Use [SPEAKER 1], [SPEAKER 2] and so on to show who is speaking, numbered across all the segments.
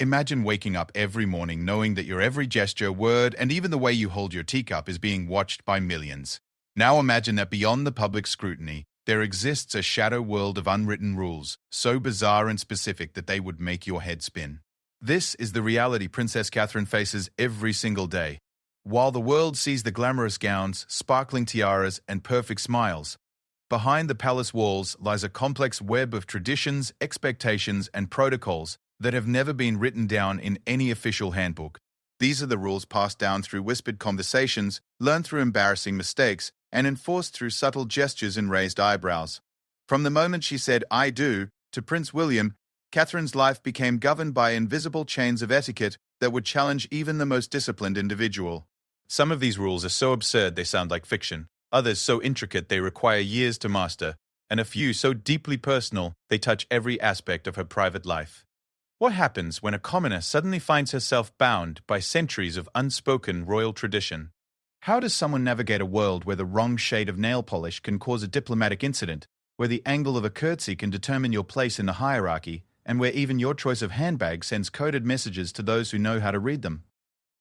[SPEAKER 1] Imagine waking up every morning knowing that your every gesture, word, and even the way you hold your teacup is being watched by millions. Now imagine that beyond the public scrutiny, there exists a shadow world of unwritten rules, so bizarre and specific that they would make your head spin. This is the reality Princess Catherine faces every single day. While the world sees the glamorous gowns, sparkling tiaras, and perfect smiles, behind the palace walls lies a complex web of traditions, expectations, and protocols that have never been written down in any official handbook. These are the rules passed down through whispered conversations, learned through embarrassing mistakes, and enforced through subtle gestures and raised eyebrows. From the moment she said, "I do," to Prince William, Catherine's life became governed by invisible chains of etiquette that would challenge even the most disciplined individual. Some of these rules are so absurd they sound like fiction, others so intricate they require years to master, and a few so deeply personal they touch every aspect of her private life. What happens when a commoner suddenly finds herself bound by centuries of unspoken royal tradition? How does someone navigate a world where the wrong shade of nail polish can cause a diplomatic incident, where the angle of a curtsy can determine your place in the hierarchy, and where even your choice of handbag sends coded messages to those who know how to read them?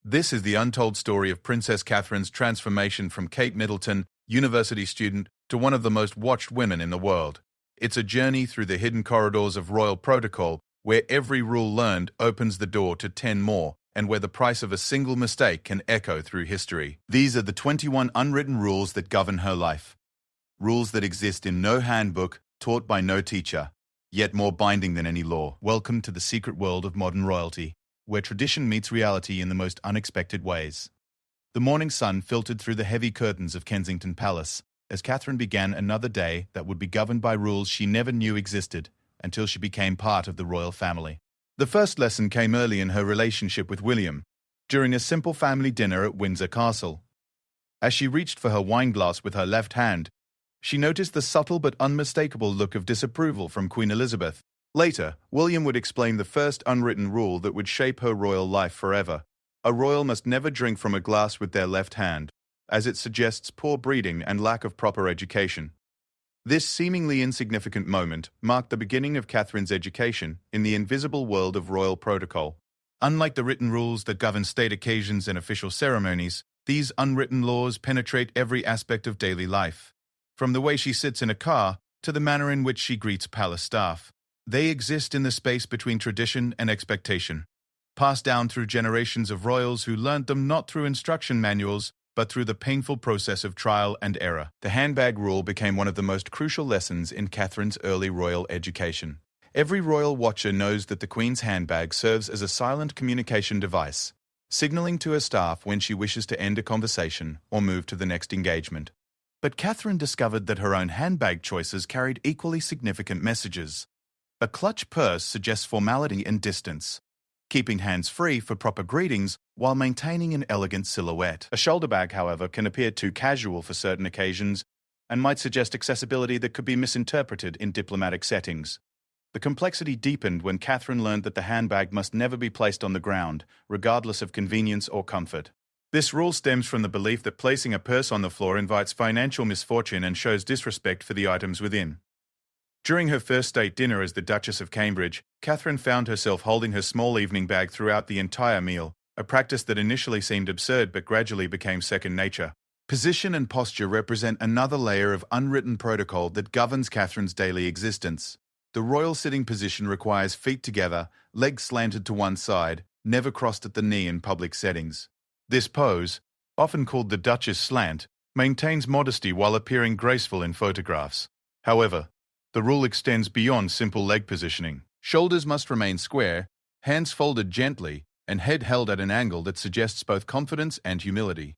[SPEAKER 1] This is the untold story of Princess Catherine's transformation from Kate Middleton, university student, to one of the most watched women in the world. It's a journey through the hidden corridors of royal protocol, where every rule learned opens the door to 10 more, and where the price of a single mistake can echo through history. These are the 21 unwritten rules that govern her life. Rules that exist in no handbook, taught by no teacher, yet more binding than any law. Welcome to the secret world of modern royalty, where tradition meets reality in the most unexpected ways. The morning sun filtered through the heavy curtains of Kensington Palace as Catherine began another day that would be governed by rules she never knew existed until she became part of the royal family. The first lesson came early in her relationship with William, during a simple family dinner at Windsor Castle. As she reached for her wineglass with her left hand, she noticed the subtle but unmistakable look of disapproval from Queen Elizabeth. Later, William would explain the first unwritten rule that would shape her royal life forever. A royal must never drink from a glass with their left hand, as it suggests poor breeding and lack of proper education. This seemingly insignificant moment marked the beginning of Catherine's education in the invisible world of royal protocol. Unlike the written rules that govern state occasions and official ceremonies, these unwritten laws penetrate every aspect of daily life. From the way she sits in a car to the manner in which she greets palace staff. They exist in the space between tradition and expectation, passed down through generations of royals who learned them not through instruction manuals, but through the painful process of trial and error. The handbag rule became one of the most crucial lessons in Catherine's early royal education. Every royal watcher knows that the Queen's handbag serves as a silent communication device, signaling to her staff when she wishes to end a conversation or move to the next engagement. But Catherine discovered that her own handbag choices carried equally significant messages. A clutch purse suggests formality and distance, keeping hands free for proper greetings while maintaining an elegant silhouette. A shoulder bag, however, can appear too casual for certain occasions and might suggest accessibility that could be misinterpreted in diplomatic settings. The complexity deepened when Catherine learned that the handbag must never be placed on the ground, regardless of convenience or comfort. This rule stems from the belief that placing a purse on the floor invites financial misfortune and shows disrespect for the items within. During her first state dinner as the Duchess of Cambridge, Catherine found herself holding her small evening bag throughout the entire meal, a practice that initially seemed absurd but gradually became second nature. Position and posture represent another layer of unwritten protocol that governs Catherine's daily existence. The royal sitting position requires feet together, legs slanted to one side, never crossed at the knee in public settings. This pose, often called the Duchess slant, maintains modesty while appearing graceful in photographs. However, the rule extends beyond simple leg positioning. Shoulders must remain square, hands folded gently, and head held at an angle that suggests both confidence and humility.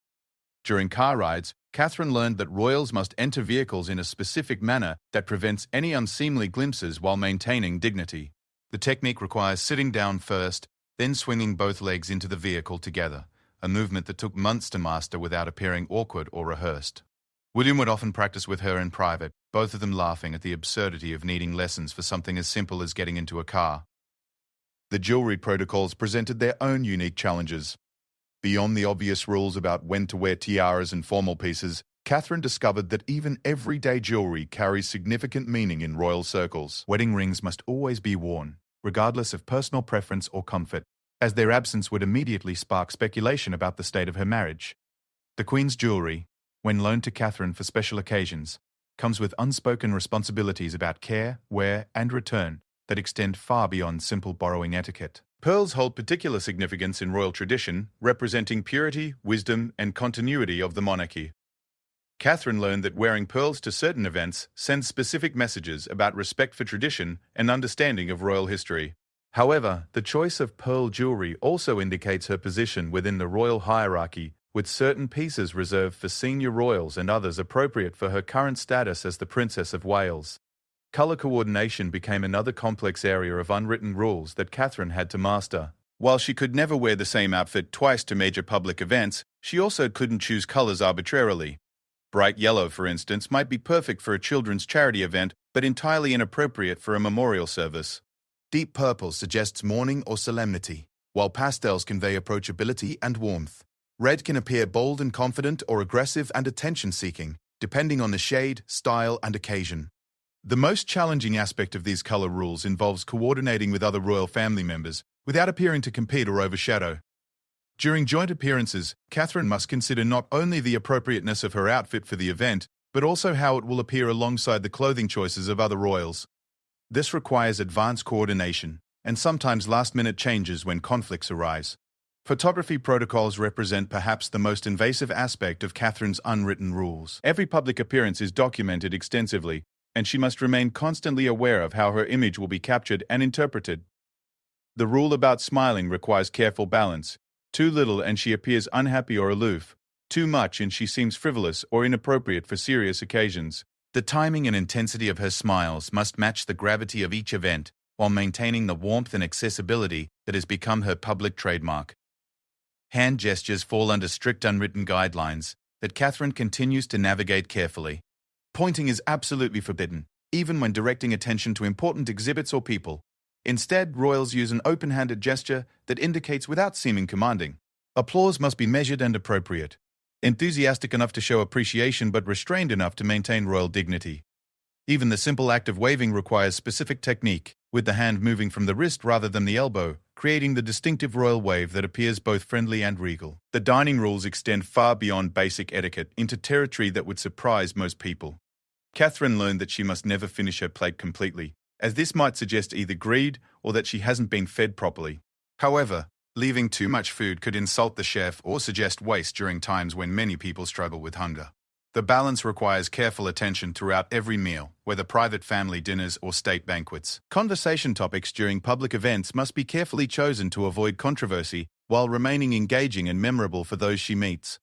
[SPEAKER 1] During car rides, Catherine learned that royals must enter vehicles in a specific manner that prevents any unseemly glimpses while maintaining dignity. The technique requires sitting down first, then swinging both legs into the vehicle together, a movement that took months to master without appearing awkward or rehearsed. William would often practice with her in private, both of them laughing at the absurdity of needing lessons for something as simple as getting into a car. The jewelry protocols presented their own unique challenges. Beyond the obvious rules about when to wear tiaras and formal pieces, Catherine discovered that even everyday jewelry carries significant meaning in royal circles. Wedding rings must always be worn, regardless of personal preference or comfort. as their absence would immediately spark speculation about the state of her marriage. The Queen's jewelry, when loaned to Catherine for special occasions, comes with unspoken responsibilities about care, wear, and return that extend far beyond simple borrowing etiquette. Pearls hold particular significance in royal tradition, representing purity, wisdom, and continuity of the monarchy. Catherine learned that wearing pearls to certain events sends specific messages about respect for tradition and understanding of royal history. However, the choice of pearl jewelry also indicates her position within the royal hierarchy, with certain pieces reserved for senior royals and others appropriate for her current status as the Princess of Wales. Colour coordination became another complex area of unwritten rules that Catherine had to master. While she could never wear the same outfit twice to major public events, she also couldn't choose colours arbitrarily. Bright yellow, for instance, might be perfect for a children's charity event, but entirely inappropriate for a memorial service. Deep purple suggests mourning or solemnity, while pastels convey approachability and warmth. Red can appear bold and confident or aggressive and attention-seeking, depending on the shade, style, and occasion. The most challenging aspect of these color rules involves coordinating with other royal family members without appearing to compete or overshadow. During joint appearances, Catherine must consider not only the appropriateness of her outfit for the event, but also how it will appear alongside the clothing choices of other royals. This requires advanced coordination, and sometimes last-minute changes when conflicts arise. Photography protocols represent perhaps the most invasive aspect of Catherine's unwritten rules. Every public appearance is documented extensively, and she must remain constantly aware of how her image will be captured and interpreted. The rule about smiling requires careful balance. Too little and she appears unhappy or aloof. Too much and she seems frivolous or inappropriate for serious occasions. The timing and intensity of her smiles must match the gravity of each event, while maintaining the warmth and accessibility that has become her public trademark. Hand gestures fall under strict unwritten guidelines that Catherine continues to navigate carefully. Pointing is absolutely forbidden, even when directing attention to important exhibits or people. Instead, royals use an open-handed gesture that indicates without seeming commanding. Applause must be measured and appropriate. Enthusiastic enough to show appreciation but restrained enough to maintain royal dignity. Even the simple act of waving requires specific technique, with the hand moving from the wrist rather than the elbow, creating the distinctive royal wave that appears both friendly and regal. The dining rules extend far beyond basic etiquette into territory that would surprise most people. Catherine learned that she must never finish her plate completely, as this might suggest either greed or that she hasn't been fed properly. However, leaving too much food could insult the chef or suggest waste during times when many people struggle with hunger. The balance requires careful attention throughout every meal, whether private family dinners or state banquets. Conversation topics during public events must be carefully chosen to avoid controversy while remaining engaging and memorable for those she meets.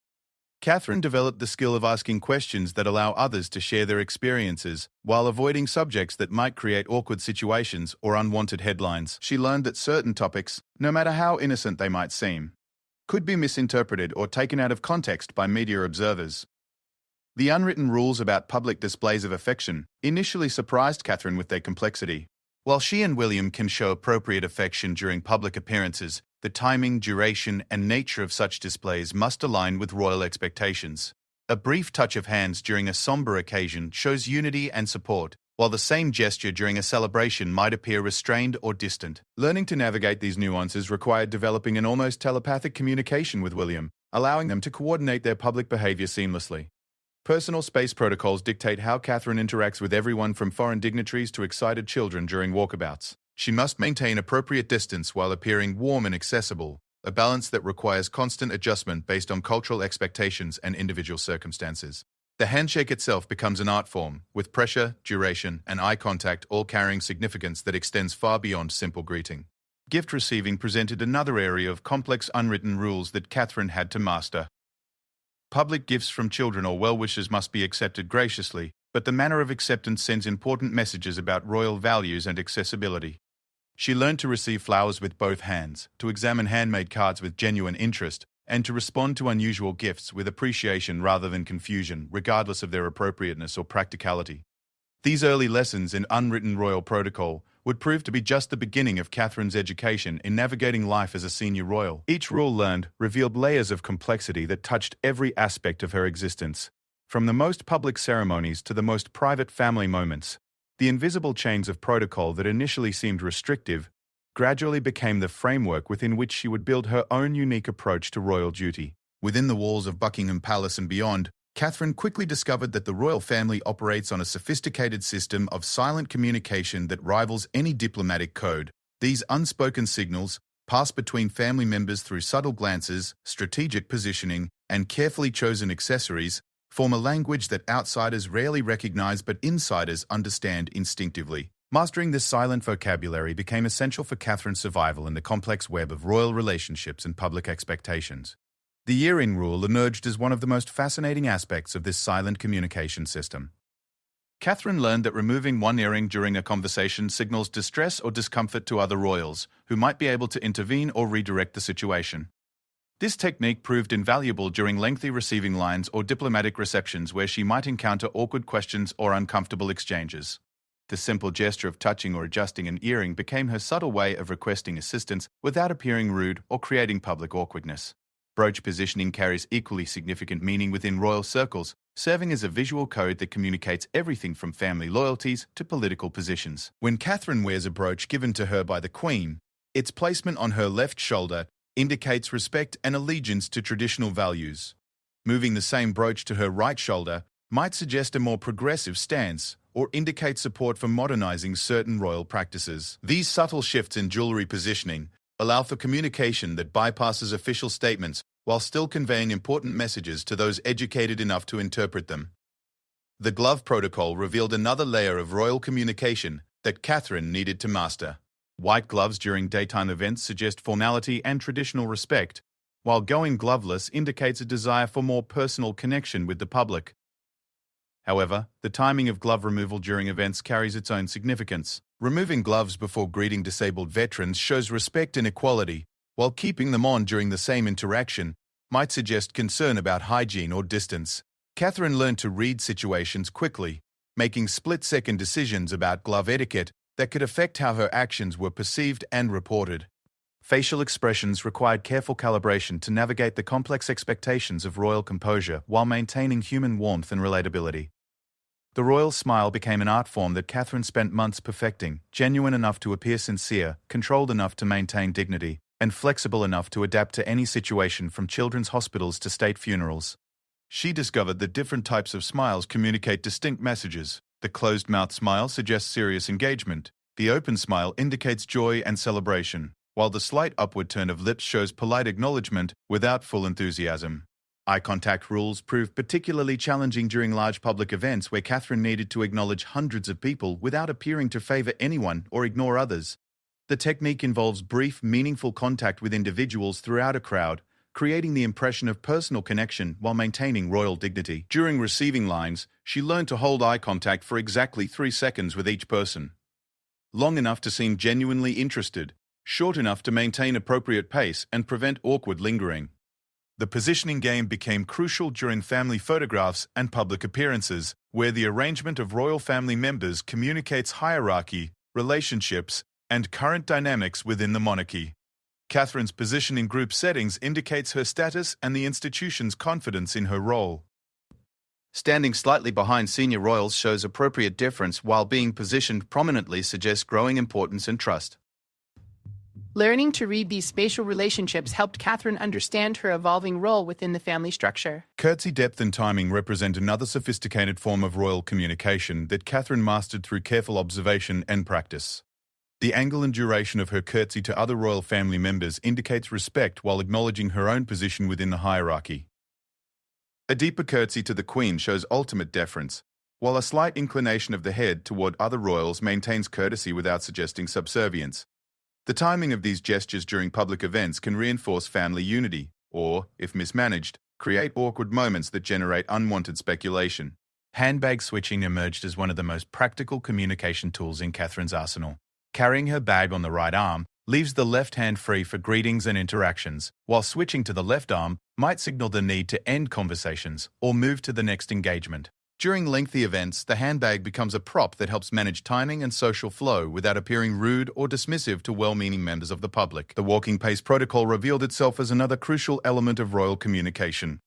[SPEAKER 1] Catherine developed the skill of asking questions that allow others to share their experiences, while avoiding subjects that might create awkward situations or unwanted headlines. She learned that certain topics, no matter how innocent they might seem, could be misinterpreted or taken out of context by media observers. The unwritten rules about public displays of affection initially surprised Catherine with their complexity. While she and William can show appropriate affection during public appearances, the timing, duration, and nature of such displays must align with royal expectations. A brief touch of hands during a somber occasion shows unity and support, while the same gesture during a celebration might appear restrained or distant. Learning to navigate these nuances required developing an almost telepathic communication with William, allowing them to coordinate their public behavior seamlessly. Personal space protocols dictate how Catherine interacts with everyone from foreign dignitaries to excited children during walkabouts. She must maintain appropriate distance while appearing warm and accessible, a balance that requires constant adjustment based on cultural expectations and individual circumstances. The handshake itself becomes an art form, with pressure, duration, and eye contact all carrying significance that extends far beyond simple greeting. Gift receiving presented another area of complex unwritten rules that Catherine had to master. Public gifts from children or well-wishers must be accepted graciously, but the manner of acceptance sends important messages about royal values and accessibility. She learned to receive flowers with both hands, to examine handmade cards with genuine interest, and to respond to unusual gifts with appreciation rather than confusion, regardless of their appropriateness or practicality. These early lessons in unwritten royal protocol would prove to be just the beginning of Catherine's education in navigating life as a senior royal. Each rule learned revealed layers of complexity that touched every aspect of her existence, from the most public ceremonies to the most private family moments. The invisible chains of protocol that initially seemed restrictive gradually became the framework within which she would build her own unique approach to royal duty. Within the walls of Buckingham Palace and beyond, Catherine quickly discovered that the royal family operates on a sophisticated system of silent communication that rivals any diplomatic code. These unspoken signals, passed between family members through subtle glances, strategic positioning, and carefully chosen accessories, form a language that outsiders rarely recognize but insiders understand instinctively. Mastering this silent vocabulary became essential for Catherine's survival in the complex web of royal relationships and public expectations. The earring rule emerged as one of the most fascinating aspects of this silent communication system. Catherine learned that removing one earring during a conversation signals distress or discomfort to other royals, who might be able to intervene or redirect the situation. This technique proved invaluable during lengthy receiving lines or diplomatic receptions where she might encounter awkward questions or uncomfortable exchanges. The simple gesture of touching or adjusting an earring became her subtle way of requesting assistance without appearing rude or creating public awkwardness. Brooch positioning carries equally significant meaning within royal circles, serving as a visual code that communicates everything from family loyalties to political positions. When Catherine wears a brooch given to her by the Queen, its placement on her left shoulder indicates respect and allegiance to traditional values. Moving the same brooch to her right shoulder might suggest a more progressive stance or indicate support for modernizing certain royal practices. These subtle shifts in jewelry positioning allow for communication that bypasses official statements while still conveying important messages to those educated enough to interpret them. The glove protocol revealed another layer of royal communication that Catherine needed to master. White gloves during daytime events suggest formality and traditional respect, while going gloveless indicates a desire for more personal connection with the public. However, the timing of glove removal during events carries its own significance. Removing gloves before greeting disabled veterans shows respect and equality, while keeping them on during the same interaction might suggest concern about hygiene or distance. Catherine learned to read situations quickly, making split-second decisions about glove etiquette that could affect how her actions were perceived and reported. Facial expressions required careful calibration to navigate the complex expectations of royal composure while maintaining human warmth and relatability. The royal smile became an art form that Catherine spent months perfecting, genuine enough to appear sincere, controlled enough to maintain dignity, and flexible enough to adapt to any situation from children's hospitals to state funerals. She discovered that different types of smiles communicate distinct messages. The closed-mouth smile suggests serious engagement. The open smile indicates joy and celebration, while the slight upward turn of lips shows polite acknowledgement without full enthusiasm. Eye contact rules proved particularly challenging during large public events where Catherine needed to acknowledge hundreds of people without appearing to favor anyone or ignore others. The technique involves brief, meaningful contact with individuals throughout a crowd, creating the impression of personal connection while maintaining royal dignity. During receiving lines, she learned to hold eye contact for exactly 3 seconds with each person. Long enough to seem genuinely interested, short enough to maintain appropriate pace and prevent awkward lingering. The positioning game became crucial during family photographs and public appearances, where the arrangement of royal family members communicates hierarchy, relationships, and current dynamics within the monarchy. Catherine's position in group settings indicates her status and the institution's confidence in her role. Standing slightly behind senior royals shows appropriate deference, while being positioned prominently suggests growing importance and trust.
[SPEAKER 2] Learning to read these spatial relationships helped Catherine understand her evolving role within the family structure.
[SPEAKER 1] Curtsy depth and timing represent another sophisticated form of royal communication that Catherine mastered through careful observation and practice. The angle and duration of her curtsy to other royal family members indicates respect while acknowledging her own position within the hierarchy. A deeper curtsy to the Queen shows ultimate deference, while a slight inclination of the head toward other royals maintains courtesy without suggesting subservience. The timing of these gestures during public events can reinforce family unity, or, if mismanaged, create awkward moments that generate unwanted speculation. Handbag switching emerged as one of the most practical communication tools in Catherine's arsenal. Carrying her bag on the right arm leaves the left hand free for greetings and interactions, while switching to the left arm might signal the need to end conversations or move to the next engagement. During lengthy events, the handbag becomes a prop that helps manage timing and social flow without appearing rude or dismissive to well-meaning members of the public. The walking pace protocol revealed itself as another crucial element of royal communication.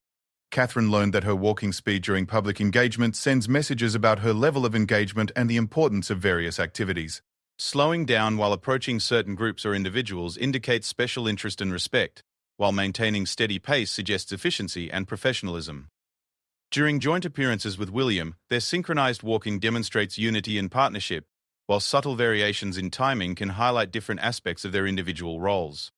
[SPEAKER 1] Catherine learned that her walking speed during public engagement sends messages about her level of engagement and the importance of various activities. Slowing down while approaching certain groups or individuals indicates special interest and respect, while maintaining steady pace suggests efficiency and professionalism. During joint appearances with William, their synchronized walking demonstrates unity and partnership, while subtle variations in timing can highlight different aspects of their individual roles.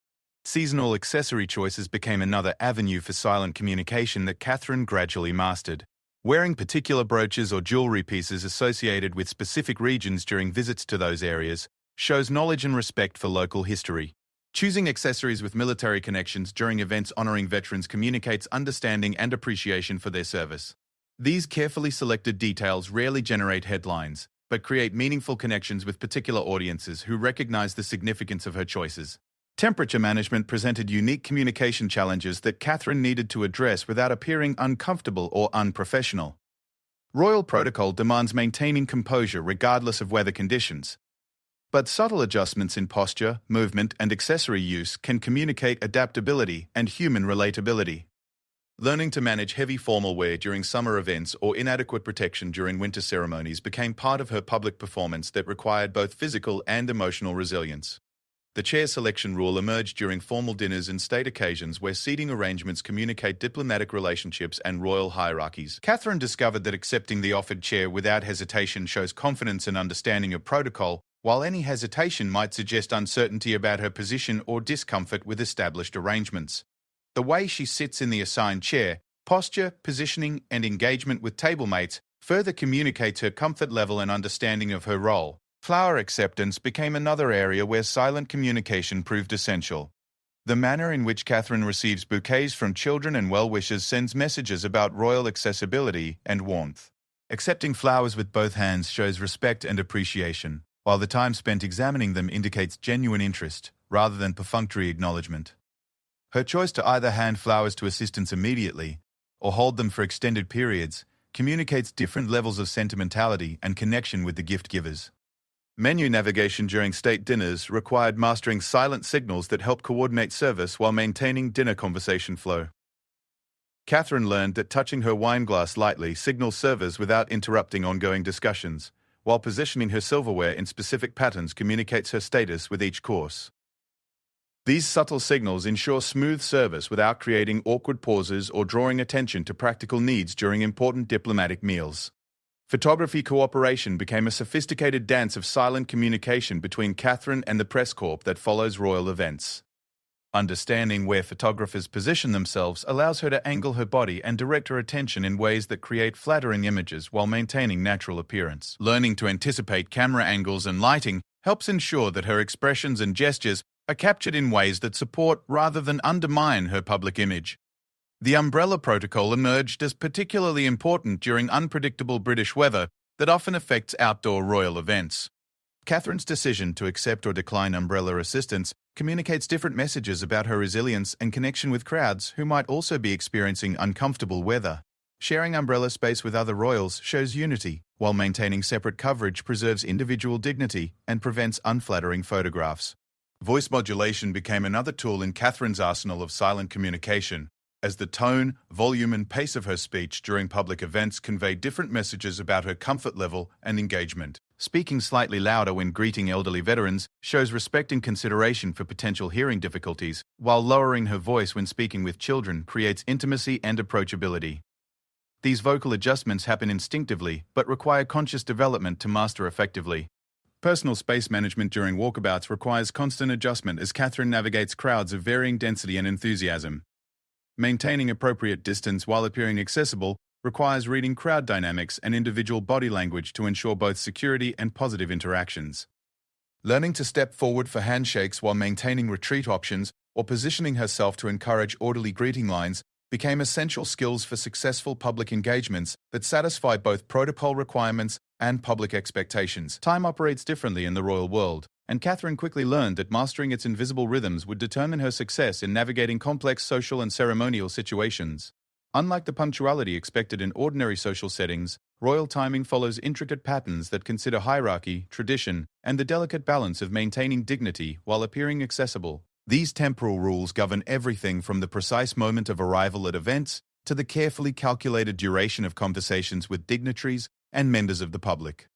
[SPEAKER 1] Seasonal accessory choices became another avenue for silent communication that Catherine gradually mastered. Wearing particular brooches or jewelry pieces associated with specific regions during visits to those areas shows knowledge and respect for local history. Choosing accessories with military connections during events honoring veterans communicates understanding and appreciation for their service. These carefully selected details rarely generate headlines, but create meaningful connections with particular audiences who recognize the significance of her choices. Temperature management presented unique communication challenges that Catherine needed to address without appearing uncomfortable or unprofessional. Royal protocol demands maintaining composure regardless of weather conditions, but subtle adjustments in posture, movement, and accessory use can communicate adaptability and human relatability. Learning to manage heavy formal wear during summer events or inadequate protection during winter ceremonies became part of her public performance that required both physical and emotional resilience. The chair selection rule emerged during formal dinners and state occasions where seating arrangements communicate diplomatic relationships and royal hierarchies. Catherine discovered that accepting the offered chair without hesitation shows confidence and understanding of protocol, while any hesitation might suggest uncertainty about her position or discomfort with established arrangements. The way she sits in the assigned chair, posture, positioning, and engagement with table mates further communicates her comfort level and understanding of her role. Flower acceptance became another area where silent communication proved essential. The manner in which Catherine receives bouquets from children and well-wishers sends messages about royal accessibility and warmth. Accepting flowers with both hands shows respect and appreciation, while the time spent examining them indicates genuine interest, rather than perfunctory acknowledgement. Her choice to either hand flowers to assistants immediately, or hold them for extended periods, communicates different levels of sentimentality and connection with the gift givers. Menu navigation during state dinners required mastering silent signals that help coordinate service while maintaining dinner conversation flow. Catherine learned that touching her wine glass lightly signals servers without interrupting ongoing discussions, while positioning her silverware in specific patterns communicates her status with each course. These subtle signals ensure smooth service without creating awkward pauses or drawing attention to practical needs during important diplomatic meals. Photography cooperation became a sophisticated dance of silent communication between Catherine and the press corps that follows royal events. Understanding where photographers position themselves allows her to angle her body and direct her attention in ways that create flattering images while maintaining natural appearance. Learning to anticipate camera angles and lighting helps ensure that her expressions and gestures are captured in ways that support rather than undermine her public image. The umbrella protocol emerged as particularly important during unpredictable British weather that often affects outdoor royal events. Catherine's decision to accept or decline umbrella assistance communicates different messages about her resilience and connection with crowds who might also be experiencing uncomfortable weather. Sharing umbrella space with other royals shows unity, while maintaining separate coverage preserves individual dignity and prevents unflattering photographs. Voice modulation became another tool in Catherine's arsenal of silent communication, as the tone, volume, and pace of her speech during public events conveyed different messages about her comfort level and engagement. Speaking slightly louder when greeting elderly veterans shows respect and consideration for potential hearing difficulties, while lowering her voice when speaking with children creates intimacy and approachability. These vocal adjustments happen instinctively, but require conscious development to master effectively. Personal space management during walkabouts requires constant adjustment as Catherine navigates crowds of varying density and enthusiasm. Maintaining appropriate distance while appearing accessible requires reading crowd dynamics and individual body language to ensure both security and positive interactions. Learning to step forward for handshakes while maintaining retreat options or positioning herself to encourage orderly greeting lines became essential skills for successful public engagements that satisfy both protocol requirements and public expectations. Time operates differently in the royal world, and Catherine quickly learned that mastering its invisible rhythms would determine her success in navigating complex social and ceremonial situations. Unlike the punctuality expected in ordinary social settings, royal timing follows intricate patterns that consider hierarchy, tradition, and the delicate balance of maintaining dignity while appearing accessible. These temporal rules govern everything from the precise moment of arrival at events to the carefully calculated duration of conversations with dignitaries and members of the public.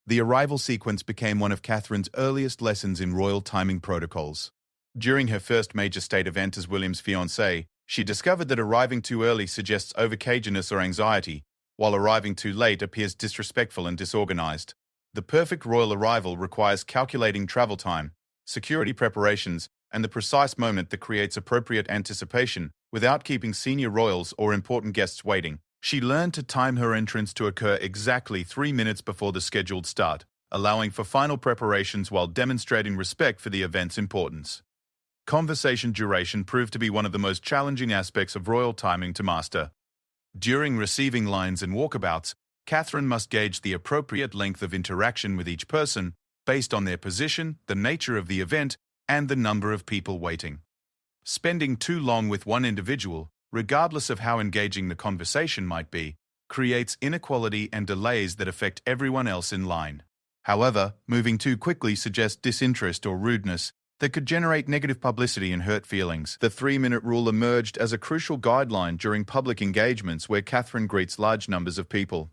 [SPEAKER 1] The arrival sequence became one of Catherine's earliest lessons in royal timing protocols. During her first major state event as William's fiancée, she discovered that arriving too early suggests overcaginess or anxiety, while arriving too late appears disrespectful and disorganized. The perfect royal arrival requires calculating travel time, security preparations, and the precise moment that creates appropriate anticipation without keeping senior royals or important guests waiting. She learned to time her entrance to occur exactly 3 minutes before the scheduled start, allowing for final preparations while demonstrating respect for the event's importance. Conversation duration proved to be one of the most challenging aspects of royal timing to master. During receiving lines and walkabouts, Catherine must gauge the appropriate length of interaction with each person based on their position, the nature of the event, and the number of people waiting. Spending too long with one individual, regardless of how engaging the conversation might be, creates inequality and delays that affect everyone else in line. However, moving too quickly suggests disinterest or rudeness that could generate negative publicity and hurt feelings. The 3-minute rule emerged as a crucial guideline during public engagements where Catherine greets large numbers of people.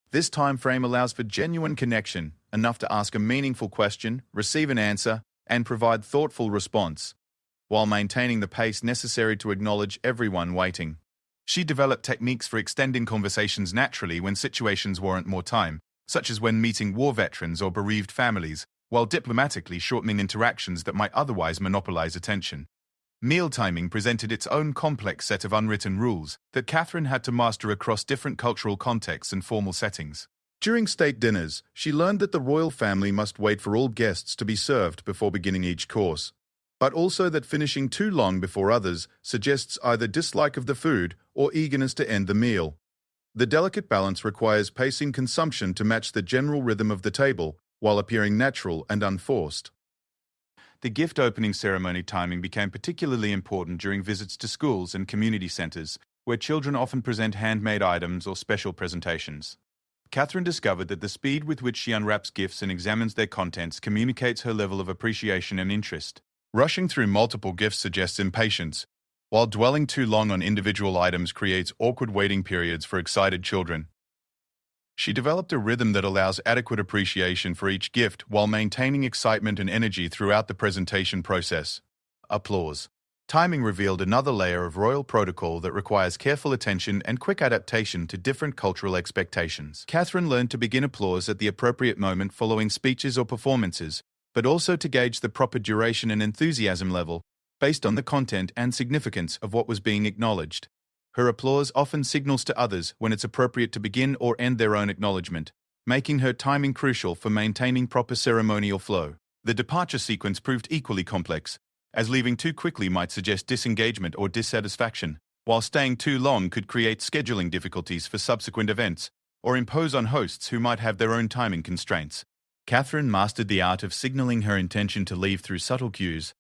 [SPEAKER 1] This time frame allows for genuine connection, enough to ask a meaningful question, receive an answer, and provide thoughtful response, while maintaining the pace necessary to acknowledge everyone waiting. She developed techniques for extending conversations naturally when situations warrant more time, such as when meeting war veterans or bereaved families, while diplomatically shortening interactions that might otherwise monopolize attention. Meal timing presented its own complex set of unwritten rules that Catherine had to master across different cultural contexts and formal settings. During state dinners, she learned that the royal family must wait for all guests to be served before beginning each course, but also that finishing too long before others suggests either dislike of the food or eagerness to end the meal. The delicate balance requires pacing consumption to match the general rhythm of the table while appearing natural and unforced. The gift opening ceremony timing became particularly important during visits to schools and community centers, where children often present handmade items or special presentations. Catherine discovered that the speed with which she unwraps gifts and examines their contents communicates her level of appreciation and interest. Rushing through multiple gifts suggests impatience, while dwelling too long on individual items creates awkward waiting periods for excited children. She developed a rhythm that allows adequate appreciation for each gift while maintaining excitement and energy throughout the presentation process. Applause. Timing revealed another layer of royal protocol that requires careful attention and quick adaptation to different cultural expectations. Catherine learned to begin applause at the appropriate moment following speeches or performances, but also to gauge the proper duration and enthusiasm level based on the content and significance of what was being acknowledged. Her applause often signals to others when it's appropriate to begin or end their own acknowledgement, making her timing crucial for maintaining proper ceremonial flow. The departure sequence proved equally complex, as leaving too quickly might suggest disengagement or dissatisfaction, while staying too long could create scheduling difficulties for subsequent events, or impose on hosts who might have their own timing constraints. Catherine mastered the art of signaling her intention to leave through subtle cues,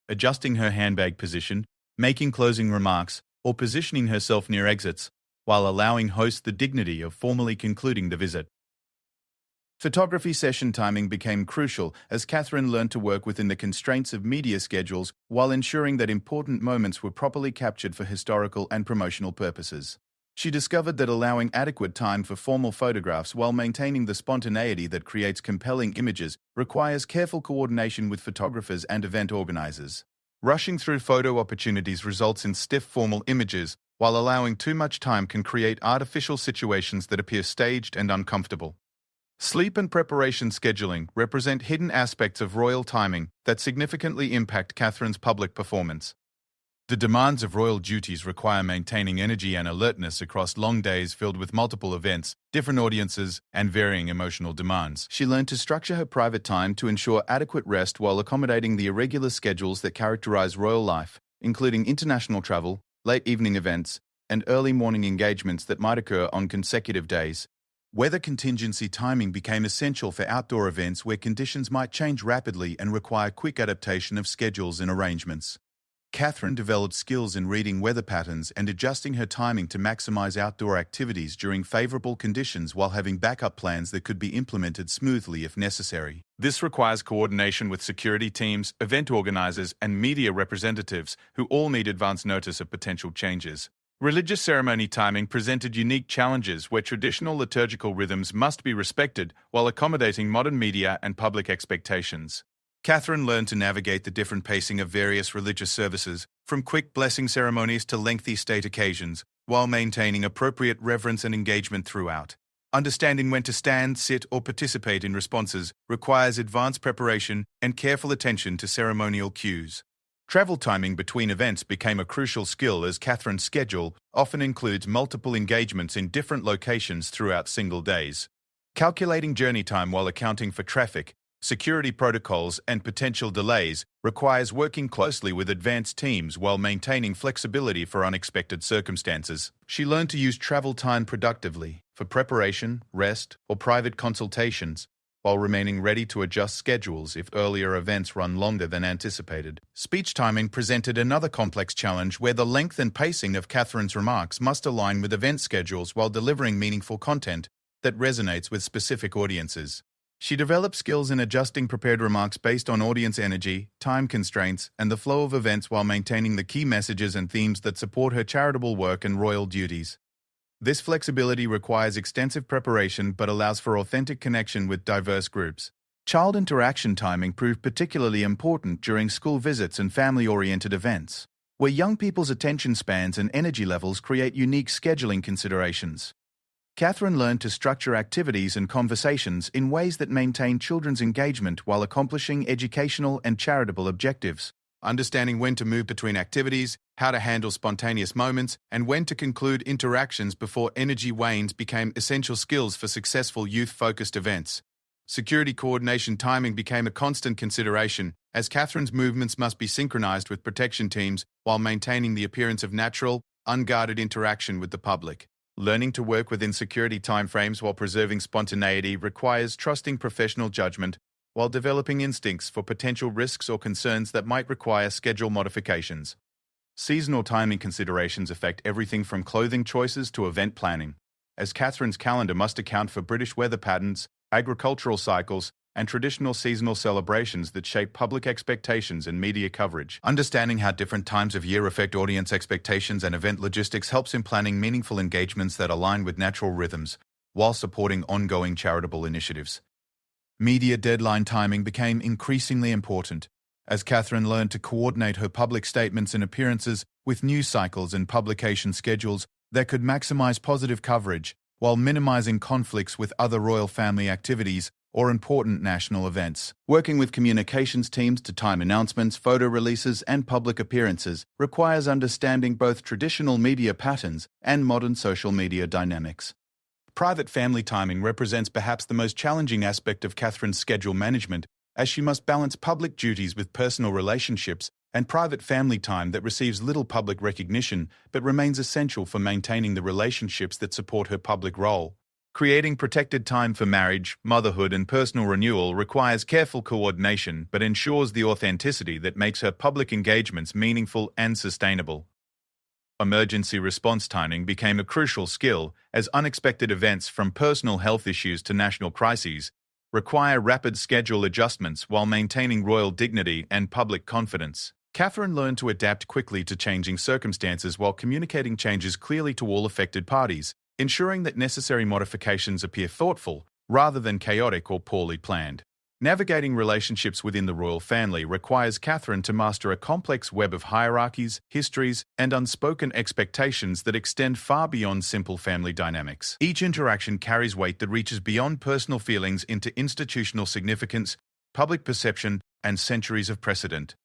[SPEAKER 1] adjusting her handbag position, making closing remarks, or positioning herself near exits, while allowing hosts the dignity of formally concluding the visit. Photography session timing became crucial as Catherine learned to work within the constraints of media schedules while ensuring that important moments were properly captured for historical and promotional purposes. She discovered that allowing adequate time for formal photographs while maintaining the spontaneity that creates compelling images requires careful coordination with photographers and event organizers. Rushing through photo opportunities results in stiff formal images, while allowing too much time can create artificial situations that appear staged and uncomfortable. Sleep and preparation scheduling represent hidden aspects of royal timing that significantly impact Catherine's public performance. The demands of royal duties require maintaining energy and alertness across long days filled with multiple events, different audiences, and varying emotional demands. She learned to structure her private time to ensure adequate rest while accommodating the irregular schedules that characterize royal life, including international travel, late evening events, and early morning engagements that might occur on consecutive days. Weather contingency timing became essential for outdoor events where conditions might change rapidly and require quick adaptation of schedules and arrangements. Catherine developed skills in reading weather patterns and adjusting her timing to maximize outdoor activities during favorable conditions while having backup plans that could be implemented smoothly if necessary. This requires coordination with security teams, event organizers, and media representatives who all need advance notice of potential changes. Religious ceremony timing presented unique challenges where traditional liturgical rhythms must be respected while accommodating modern media and public expectations. Catherine learned to navigate the different pacing of various religious services, from quick blessing ceremonies to lengthy state occasions, while maintaining appropriate reverence and engagement throughout. Understanding when to stand, sit, or participate in responses requires advanced preparation and careful attention to ceremonial cues. Travel timing between events became a crucial skill as Catherine's schedule often includes multiple engagements in different locations throughout single days. Calculating journey time while accounting for traffic, security protocols, and potential delays requires working closely with advanced teams while maintaining flexibility for unexpected circumstances. She learned to use travel time productively for preparation, rest, or private consultations, while remaining ready to adjust schedules if earlier events run longer than anticipated. Speech timing presented another complex challenge where the length and pacing of Catherine's remarks must align with event schedules while delivering meaningful content that resonates with specific audiences. She developed skills in adjusting prepared remarks based on audience energy, time constraints, and the flow of events while maintaining the key messages and themes that support her charitable work and royal duties. This flexibility requires extensive preparation but allows for authentic connection with diverse groups. Child interaction timing proved particularly important during school visits and family-oriented events, where young people's attention spans and energy levels create unique scheduling considerations. Catherine learned to structure activities and conversations in ways that maintain children's engagement while accomplishing educational and charitable objectives. Understanding when to move between activities, how to handle spontaneous moments, and when to conclude interactions before energy wanes became essential skills for successful youth-focused events. Security coordination timing became a constant consideration, as Catherine's movements must be synchronized with protection teams while maintaining the appearance of natural, unguarded interaction with the public. Learning to work within security timeframes while preserving spontaneity requires trusting professional judgment while developing instincts for potential risks or concerns that might require schedule modifications. Seasonal timing considerations affect everything from clothing choices to event planning, as Catherine's calendar must account for British weather patterns, agricultural cycles, and traditional seasonal celebrations that shape public expectations and media coverage. Understanding how different times of year affect audience expectations and event logistics helps in planning meaningful engagements that align with natural rhythms, while supporting ongoing charitable initiatives. Media deadline timing became increasingly important, as Catherine learned to coordinate her public statements and appearances with news cycles and publication schedules that could maximize positive coverage while minimizing conflicts with other royal family activities or important national events. Working with communications teams to time announcements, photo releases, and public appearances requires understanding both traditional media patterns and modern social media dynamics. Private family timing represents perhaps the most challenging aspect of Catherine's schedule management, as she must balance public duties with personal relationships and private family time that receives little public recognition but remains essential for maintaining the relationships that support her public role. Creating protected time for marriage, motherhood, and personal renewal requires careful coordination but ensures the authenticity that makes her public engagements meaningful and sustainable. Emergency response timing became a crucial skill as unexpected events from personal health issues to national crises require rapid schedule adjustments while maintaining royal dignity and public confidence. Catherine learned to adapt quickly to changing circumstances while communicating changes clearly to all affected parties, ensuring that necessary modifications appear thoughtful rather than chaotic or poorly planned. Navigating relationships within the royal family requires Catherine to master a complex web of hierarchies, histories, and unspoken expectations that extend far beyond simple family dynamics. Each interaction carries weight that reaches beyond personal feelings into institutional significance, public perception, and centuries of precedent.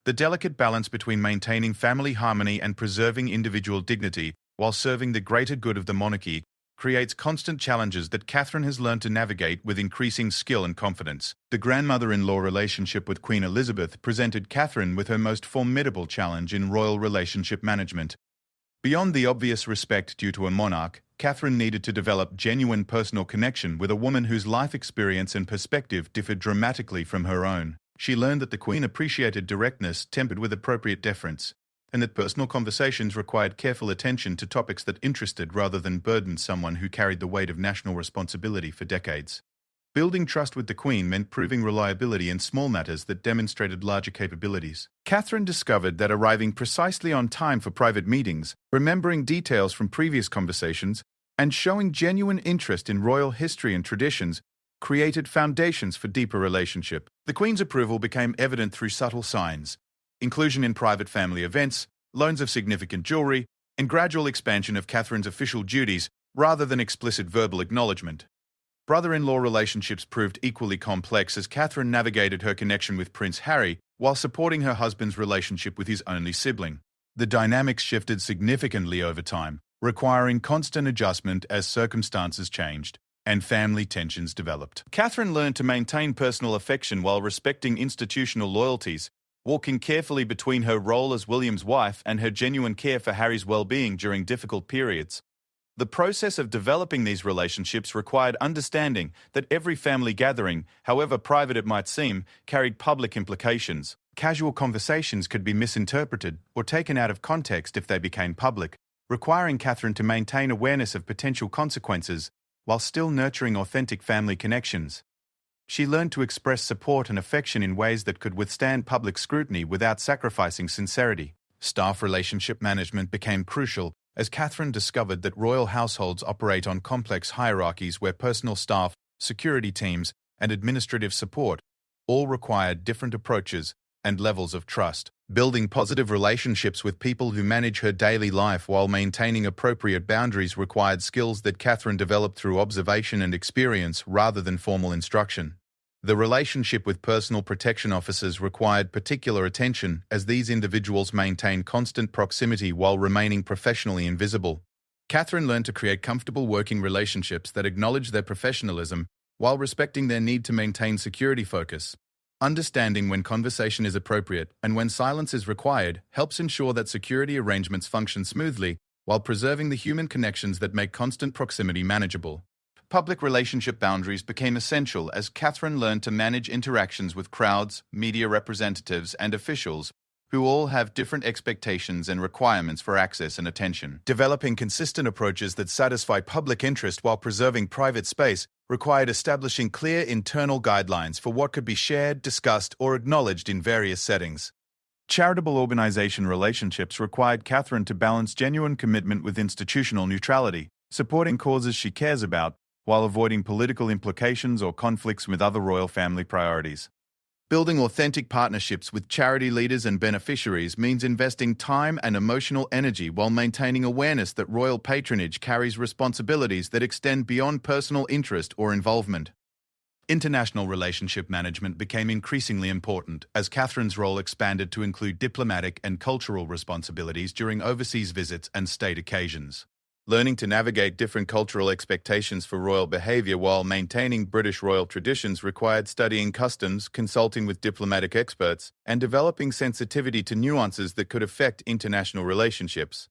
[SPEAKER 1] The delicate balance between maintaining family harmony and preserving individual dignity while serving the greater good of the monarchy creates constant challenges that Catherine has learned to navigate with increasing skill and confidence. The grandmother-in-law relationship with Queen Elizabeth presented Catherine with her most formidable challenge in royal relationship management. Beyond the obvious respect due to a monarch, Catherine needed to develop genuine personal connection with a woman whose life experience and perspective differed dramatically from her own. She learned that the Queen appreciated directness tempered with appropriate deference, and that personal conversations required careful attention to topics that interested rather than burdened someone who carried the weight of national responsibility for decades. Building trust with the Queen meant proving reliability in small matters that demonstrated larger capabilities. Catherine discovered that arriving precisely on time for private meetings, remembering details from previous conversations, and showing genuine interest in royal history and traditions created foundations for deeper relationship. The Queen's approval became evident through subtle signs: inclusion in private family events, loans of significant jewelry, and gradual expansion of Catherine's official duties rather than explicit verbal acknowledgement. Brother-in-law relationships proved equally complex as Catherine navigated her connection with Prince Harry while supporting her husband's relationship with his only sibling. The dynamics shifted significantly over time, requiring constant adjustment as circumstances changed and family tensions developed. Catherine learned to maintain personal affection while respecting institutional loyalties, walking carefully between her role as William's wife and her genuine care for Harry's well-being during difficult periods. The process of developing these relationships required understanding that every family gathering, however private it might seem, carried public implications. Casual conversations could be misinterpreted or taken out of context if they became public, requiring Catherine to maintain awareness of potential consequences while still nurturing authentic family connections. She learned to express support and affection in ways that could withstand public scrutiny without sacrificing sincerity. Staff relationship management became crucial as Catherine discovered that royal households operate on complex hierarchies where personal staff, security teams, and administrative support all required different approaches and levels of trust. Building positive relationships with people who manage her daily life while maintaining appropriate boundaries required skills that Catherine developed through observation and experience rather than formal instruction. The relationship with personal protection officers required particular attention as these individuals maintained constant proximity while remaining professionally invisible. Catherine learned to create comfortable working relationships that acknowledged their professionalism while respecting their need to maintain security focus. Understanding when conversation is appropriate and when silence is required helps ensure that security arrangements function smoothly while preserving the human connections that make constant proximity manageable. Public relationship boundaries became essential as Catherine learned to manage interactions with crowds, media representatives, and officials who all have different expectations and requirements for access and attention. Developing consistent approaches that satisfy public interest while preserving private space required establishing clear internal guidelines for what could be shared, discussed, or acknowledged in various settings. Charitable organization relationships required Catherine to balance genuine commitment with institutional neutrality, supporting causes she cares about, while avoiding political implications or conflicts with other royal family priorities. Building authentic partnerships with charity leaders and beneficiaries means investing time and emotional energy while maintaining awareness that royal patronage carries responsibilities that extend beyond personal interest or involvement. International relationship management became increasingly important as Catherine's role expanded to include diplomatic and cultural responsibilities during overseas visits and state occasions. Learning to navigate different cultural expectations for royal behavior while maintaining British royal traditions required studying customs, consulting with diplomatic experts, and developing sensitivity to nuances that could affect international relationships.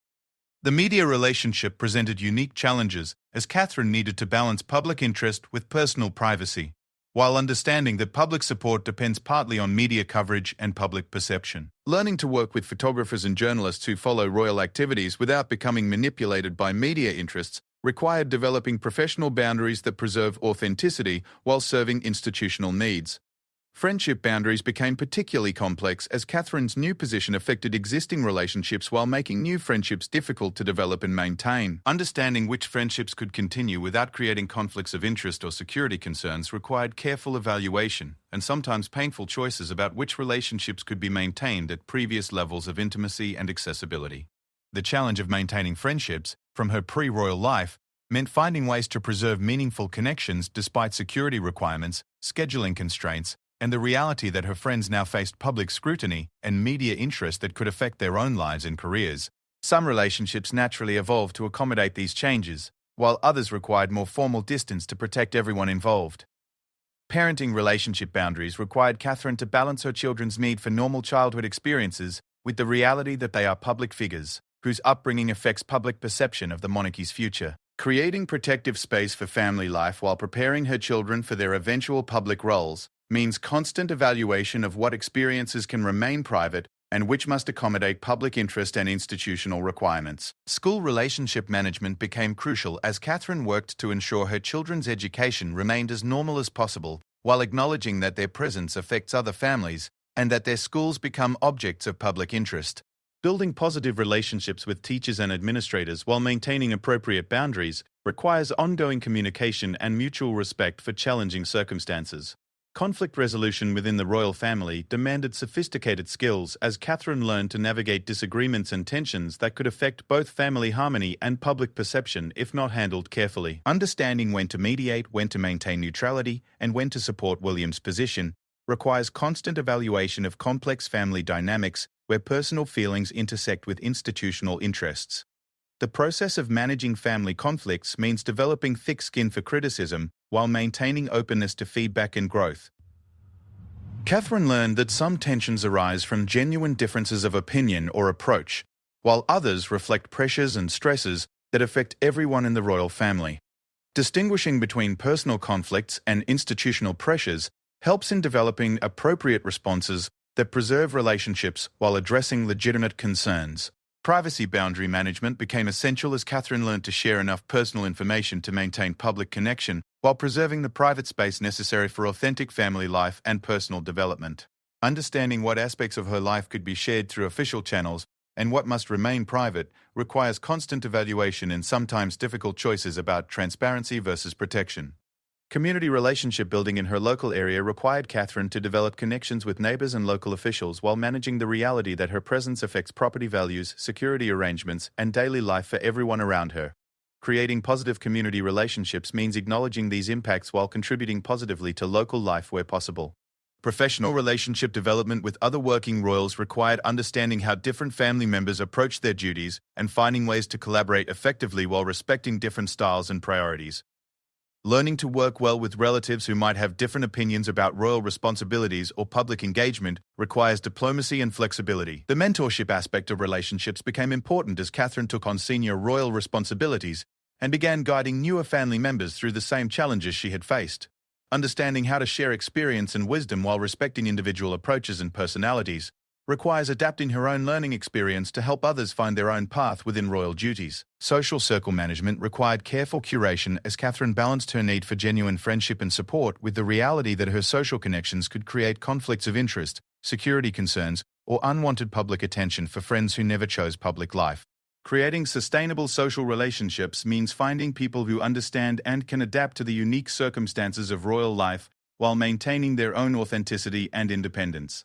[SPEAKER 1] The media relationship presented unique challenges as Catherine needed to balance public interest with personal privacy, while understanding that public support depends partly on media coverage and public perception. Learning to work with photographers and journalists who follow royal activities without becoming manipulated by media interests required developing professional boundaries that preserve authenticity while serving institutional needs. Friendship boundaries became particularly complex as Catherine's new position affected existing relationships while making new friendships difficult to develop and maintain. Understanding which friendships could continue without creating conflicts of interest or security concerns required careful evaluation and sometimes painful choices about which relationships could be maintained at previous levels of intimacy and accessibility. The challenge of maintaining friendships, from her pre-royal life, meant finding ways to preserve meaningful connections despite security requirements, scheduling constraints, and the reality that her friends now faced public scrutiny and media interest that could affect their own lives and careers. Some relationships naturally evolved to accommodate these changes, while others required more formal distance to protect everyone involved. Parenting relationship boundaries required Catherine to balance her children's need for normal childhood experiences with the reality that they are public figures, whose upbringing affects public perception of the monarchy's future. Creating protective space for family life while preparing her children for their eventual public roles means constant evaluation of what experiences can remain private and which must accommodate public interest and institutional requirements. School relationship management became crucial as Catherine worked to ensure her children's education remained as normal as possible, while acknowledging that their presence affects other families and that their schools become objects of public interest. Building positive relationships with teachers and administrators while maintaining appropriate boundaries requires ongoing communication and mutual respect for challenging circumstances. Conflict resolution within the royal family demanded sophisticated skills as Catherine learned to navigate disagreements and tensions that could affect both family harmony and public perception if not handled carefully. Understanding when to mediate, when to maintain neutrality, and when to support William's position requires constant evaluation of complex family dynamics where personal feelings intersect with institutional interests. The process of managing family conflicts means developing thick skin for criticism while maintaining openness to feedback and growth. Catherine learned that some tensions arise from genuine differences of opinion or approach, while others reflect pressures and stresses that affect everyone in the royal family. Distinguishing between personal conflicts and institutional pressures helps in developing appropriate responses that preserve relationships while addressing legitimate concerns. Privacy boundary management became essential as Catherine learned to share enough personal information to maintain public connection while preserving the private space necessary for authentic family life and personal development. Understanding what aspects of her life could be shared through official channels and what must remain private requires constant evaluation and sometimes difficult choices about transparency versus protection. Community relationship building in her local area required Catherine to develop connections with neighbors and local officials while managing the reality that her presence affects property values, security arrangements, and daily life for everyone around her. Creating positive community relationships means acknowledging these impacts while contributing positively to local life where possible. Professional relationship development with other working royals required understanding how different family members approach their duties and finding ways to collaborate effectively while respecting different styles and priorities. Learning to work well with relatives who might have different opinions about royal responsibilities or public engagement requires diplomacy and flexibility. The mentorship aspect of relationships became important as Catherine took on senior royal responsibilities and began guiding newer family members through the same challenges she had faced. Understanding how to share experience and wisdom while respecting individual approaches and personalities requires adapting her own learning experience to help others find their own path within royal duties. Social circle management required careful curation as Catherine balanced her need for genuine friendship and support with the reality that her social connections could create conflicts of interest, security concerns, or unwanted public attention for friends who never chose public life. Creating sustainable social relationships means finding people who understand and can adapt to the unique circumstances of royal life while maintaining their own authenticity and independence.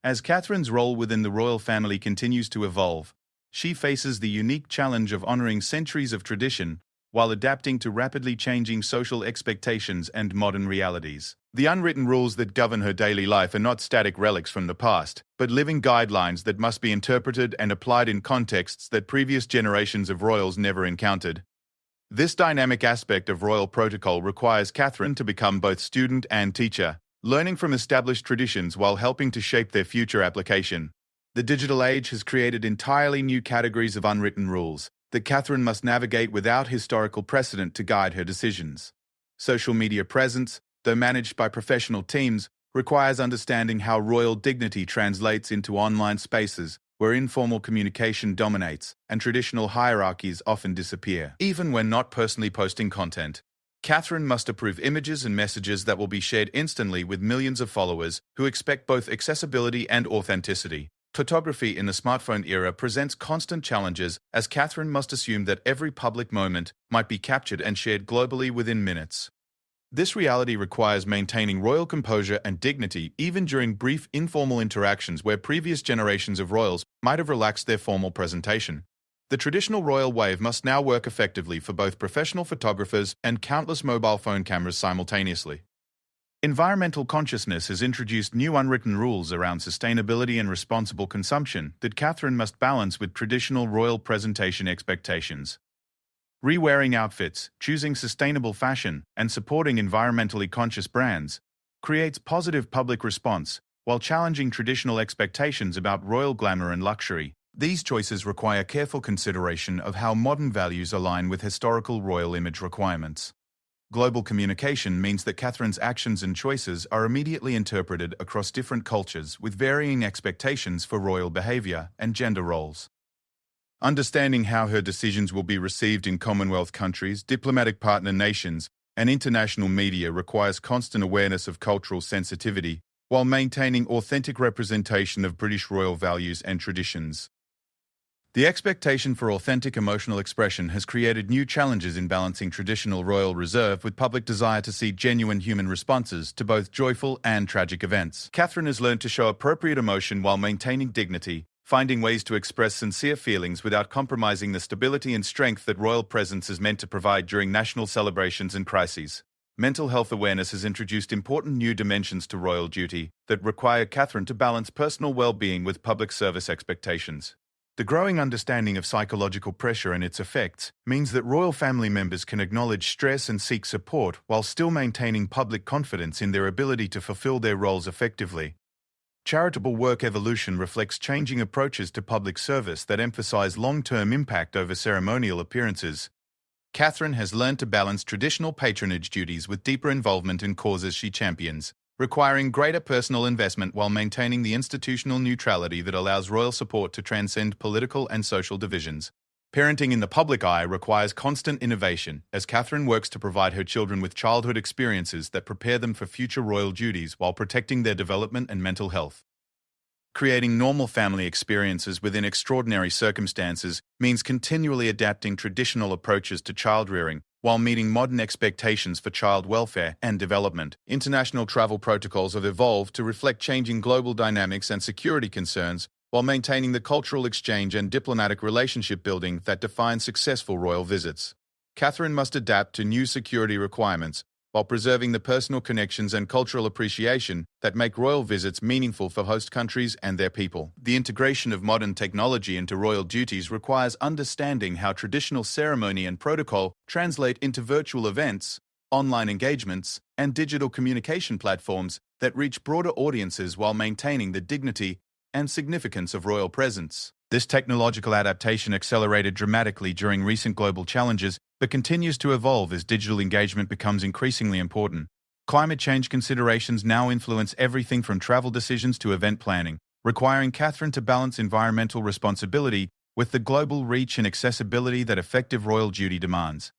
[SPEAKER 1] As Catherine's role within the royal family continues to evolve, she faces the unique challenge of honoring centuries of tradition while adapting to rapidly changing social expectations and modern realities. The unwritten rules that govern her daily life are not static relics from the past, but living guidelines that must be interpreted and applied in contexts that previous generations of royals never encountered. This dynamic aspect of royal protocol requires Catherine to become both student and teacher, learning from established traditions while helping to shape their future application. The digital age has created entirely new categories of unwritten rules that Catherine must navigate without historical precedent to guide her decisions. Social media presence, though managed by professional teams, requires understanding how royal dignity translates into online spaces where informal communication dominates and traditional hierarchies often disappear. Even when not personally posting content, Catherine must approve images and messages that will be shared instantly with millions of followers who expect both accessibility and authenticity. Photography in the smartphone era presents constant challenges as Catherine must assume that every public moment might be captured and shared globally within minutes. This reality requires maintaining royal composure and dignity even during brief informal interactions where previous generations of royals might have relaxed their formal presentation. The traditional royal wave must now work effectively for both professional photographers and countless mobile phone cameras simultaneously. Environmental consciousness has introduced new unwritten rules around sustainability and responsible consumption that Catherine must balance with traditional royal presentation expectations. Re-wearing outfits, choosing sustainable fashion, and supporting environmentally conscious brands creates positive public response while challenging traditional expectations about royal glamour and luxury. These choices require careful consideration of how modern values align with historical royal image requirements. Global communication means that Catherine's actions and choices are immediately interpreted across different cultures with varying expectations for royal behavior and gender roles. Understanding how her decisions will be received in Commonwealth countries, diplomatic partner nations, and international media requires constant awareness of cultural sensitivity while maintaining authentic representation of British royal values and traditions. The expectation for authentic emotional expression has created new challenges in balancing traditional royal reserve with public desire to see genuine human responses to both joyful and tragic events. Catherine has learned to show appropriate emotion while maintaining dignity, finding ways to express sincere feelings without compromising the stability and strength that royal presence is meant to provide during national celebrations and crises. Mental health awareness has introduced important new dimensions to royal duty that require Catherine to balance personal well-being with public service expectations. The growing understanding of psychological pressure and its effects means that royal family members can acknowledge stress and seek support while still maintaining public confidence in their ability to fulfill their roles effectively. Charitable work evolution reflects changing approaches to public service that emphasize long-term impact over ceremonial appearances. Catherine has learned to balance traditional patronage duties with deeper involvement in causes she champions, requiring greater personal investment while maintaining the institutional neutrality that allows royal support to transcend political and social divisions. Parenting in the public eye requires constant innovation, as Catherine works to provide her children with childhood experiences that prepare them for future royal duties while protecting their development and mental health. Creating normal family experiences within extraordinary circumstances means continually adapting traditional approaches to child-rearing while meeting modern expectations for child welfare and development. International travel protocols have evolved to reflect changing global dynamics and security concerns while maintaining the cultural exchange and diplomatic relationship building that define successful royal visits. Catherine must adapt to new security requirements while preserving the personal connections and cultural appreciation that make royal visits meaningful for host countries and their people. The integration of modern technology into royal duties requires understanding how traditional ceremony and protocol translate into virtual events, online engagements, and digital communication platforms that reach broader audiences while maintaining the dignity and significance of royal presence. This technological adaptation accelerated dramatically during recent global challenges, but continues to evolve as digital engagement becomes increasingly important. Climate change considerations now influence everything from travel decisions to event planning, requiring Catherine to balance environmental responsibility with the global reach and accessibility that effective royal duty demands.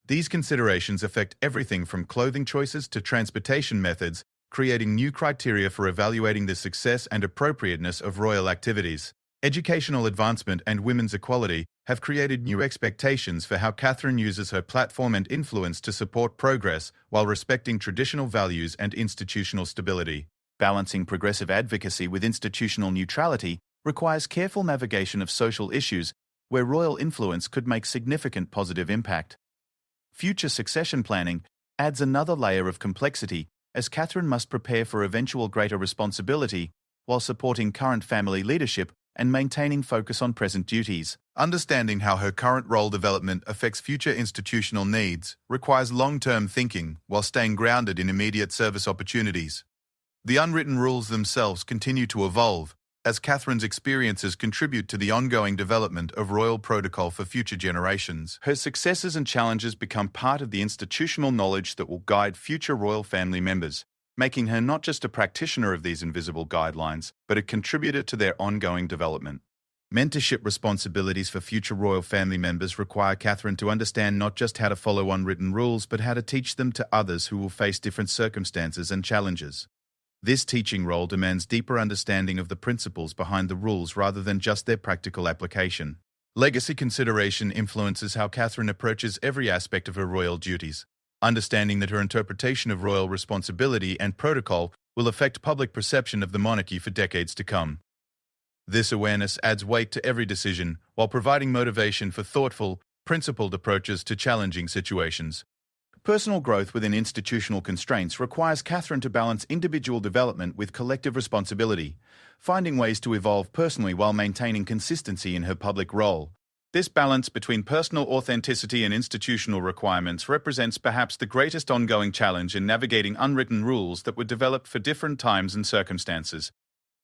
[SPEAKER 1] These considerations affect everything from clothing choices to transportation methods, creating new criteria for evaluating the success and appropriateness of royal activities. Educational advancement and women's equality have created new expectations for how Catherine uses her platform and influence to support progress while respecting traditional values and institutional stability. Balancing progressive advocacy with institutional neutrality requires careful navigation of social issues where royal influence could make significant positive impact. Future succession planning adds another layer of complexity as Catherine must prepare for eventual greater responsibility while supporting current family leadership and maintaining focus on present duties. Understanding how her current role development affects future institutional needs requires long-term thinking while staying grounded in immediate service opportunities. The unwritten rules themselves continue to evolve as Catherine's experiences contribute to the ongoing development of royal protocol for future generations. Her successes and challenges become part of the institutional knowledge that will guide future royal family members, making her not just a practitioner of these invisible guidelines, but a contributor to their ongoing development. Mentorship responsibilities for future royal family members require Catherine to understand not just how to follow unwritten rules, but how to teach them to others who will face different circumstances and challenges. This teaching role demands deeper understanding of the principles behind the rules rather than just their practical application. Legacy consideration influences how Catherine approaches every aspect of her royal duties, understanding that her interpretation of royal responsibility and protocol will affect public perception of the monarchy for decades to come. This awareness adds weight to every decision while providing motivation for thoughtful, principled approaches to challenging situations. Personal growth within institutional constraints requires Catherine to balance individual development with collective responsibility, finding ways to evolve personally while maintaining consistency in her public role. This balance between personal authenticity and institutional requirements represents perhaps the greatest ongoing challenge in navigating unwritten rules that were developed for different times and circumstances.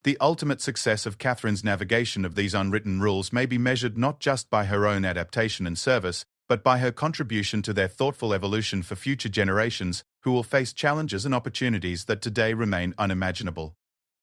[SPEAKER 1] The ultimate success of Catherine's navigation of these unwritten rules may be measured not just by her own adaptation and service, but by her contribution to their thoughtful evolution for future generations who will face challenges and opportunities that today remain unimaginable.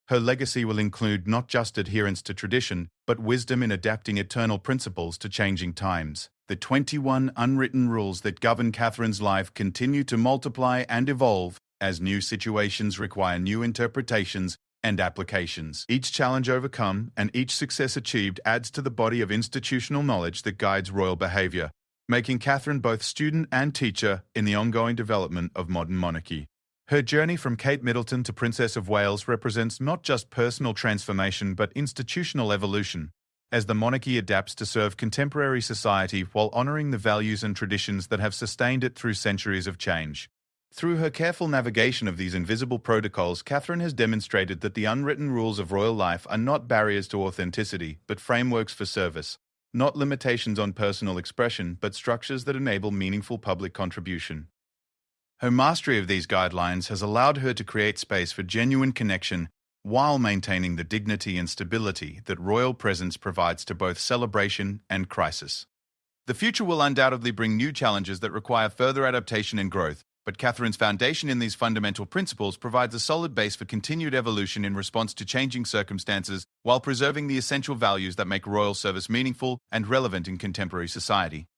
[SPEAKER 1] Her legacy will include not just adherence to tradition, but wisdom in adapting eternal principles to changing times. The 21 unwritten rules that govern Catherine's life continue to multiply and evolve as new situations require new interpretations and applications. Each challenge overcome and each success achieved adds to the body of institutional knowledge that guides royal behavior, making Catherine both student and teacher in the ongoing development of modern monarchy. Her journey from Kate Middleton to Princess of Wales represents not just personal transformation but institutional evolution, as the monarchy adapts to serve contemporary society while honouring the values and traditions that have sustained it through centuries of change. Through her careful navigation of these invisible protocols, Catherine has demonstrated that the unwritten rules of royal life are not barriers to authenticity, but frameworks for service, not limitations on personal expression, but structures that enable meaningful public contribution. Her mastery of these guidelines has allowed her to create space for genuine connection while maintaining the dignity and stability that royal presence provides to both celebration and crisis. The future will undoubtedly bring new challenges that require further adaptation and growth, but Catherine's foundation in these fundamental principles provides a solid base for continued evolution in response to changing circumstances while preserving the essential values that make royal service meaningful and relevant in contemporary society.